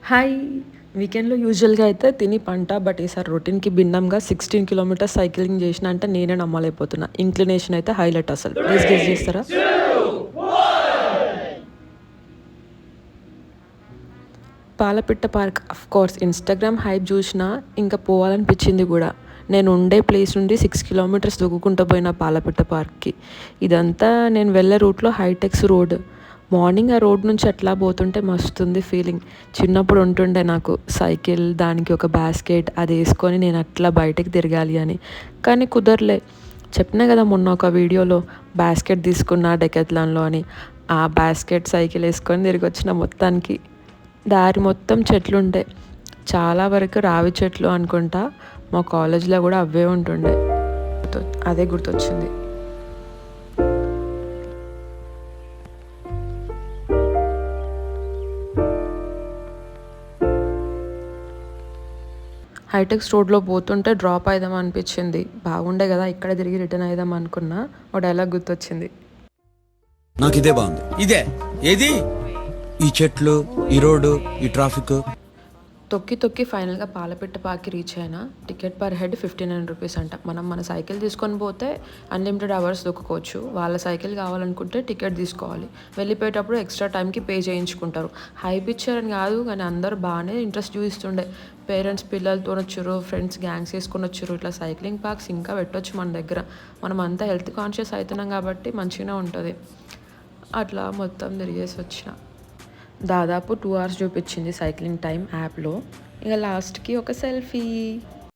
Hi! వీకెండ్‌లో యూజువల్‌గా అయితే తిని పంట. బట్ ఈసారి రొటీన్‌కి భిన్నంగా 16 కిలోమీటర్స్ సైక్లింగ్ చేసినా అంటే నేనే నమ్మలేకపోతున్నా. ఇంక్లినేషన్ అయితే హైలైట్ అసలు. ప్లీజ్ గెస్ చేస్తారా? పాలపిట్ట పార్క్. ఆఫ్‌కోర్స్ ఇన్‌స్టాగ్రామ్ హైప్ చూసినా ఇంకా పోవాలనిపించింది గూడా. నేను ఉండే ప్లేస్ నుండి 6 కిలోమీటర్స్ దూకుకుంటూ పోయిన పాలపిట్ట పార్క్‌కి. ఇదంతా నేను వెళ్ళే రూట్‌లో హైటెక్స్ రోడ్. మార్నింగ్ ఆ రోడ్ నుంచి అట్లా పోతుంటే మస్తుంది ఫీలింగ్. చిన్నప్పుడు ఉంటుండే నాకు సైకిల్, దానికి ఒక బాస్కెట్ అదేసుకొని నేను అట్లా బయటకి తిరగాలి అని. కానీ కుదరలే. చెప్పినా కదా మొన్న ఒక వీడియోలో బాస్కెట్ తీసుకున్నా డెకాథ్లాన్‌లో అని. ఆ బాస్కెట్ సైకిల్ ఏసుకొని తిరిగొచ్చిన మొత్తానికి. దారి మొత్తం చెట్లుంటాయి. చాలా వరకు రావి చెట్లు అనుకుంటా. మా కాలేజ్‌లో గూడా అవే ఉంటుండే. అదే గుర్తొచ్చింది. హైటెక్స్ రోడ్‌లో పోతుంటే డ్రాప్ అయిదాం అనిపించింది. బాగుండే గదా! ఇక్కడే తిరిగి రిటర్న్ అయిదాం అనుకున్నా. ఓ డైలాగ్ గుర్తొచ్చింది. నాకిదే బాగుంది. ఇదే ఏది ఈ చెట్లు, ఈ రోడ్డు, ఈ ట్రాఫిక్. తొక్కి తొక్కి ఫైనల్‌గా పాలపిట్ట పార్క్‌కి రీచ్ అయినా. టికెట్ పర్ హెడ్ 1500 రూపీస్ అంట. మనం మన సైకిల్ తీసుకొని పోతే అన్‌లిమిటెడ్ అవర్స్ దొక్కుకోవచ్చు. వాళ్ళ సైకిల్ కావాలనుకుంటే టికెట్ తీసుకోవాలి. వెళ్ళిపోయేటప్పుడు ఎక్స్ట్రా టైంకి పే చేయించుకుంటారు. హైప్ ఇచ్చారని కాదు కానీ అందరూ బాగానే ఇంట్రెస్ట్ చూపిస్తుండే. పేరెంట్స్ పిల్లలతోనొచ్చిర్రు, ఫ్రెండ్స్ గ్యాంగ్స్ వేసుకొని వచ్చిర్రు. ఇట్లా సైక్లింగ్ పార్క్స్ ఇంకా పెట్టొచ్చు మన దగ్గర. మనం అంతా హెల్త్ కాన్షియస్ అవుతున్నాం కాబట్టి మంచిగానే ఉంటుంది. అట్లా మొత్తం తిరిగేసి వచ్చిన. దాదాపు 2 అవర్స్ చూపించింది సైక్లింగ్ టైం యాప్లో. ఇక లాస్ట్‌కి ఒక సెల్ఫీ.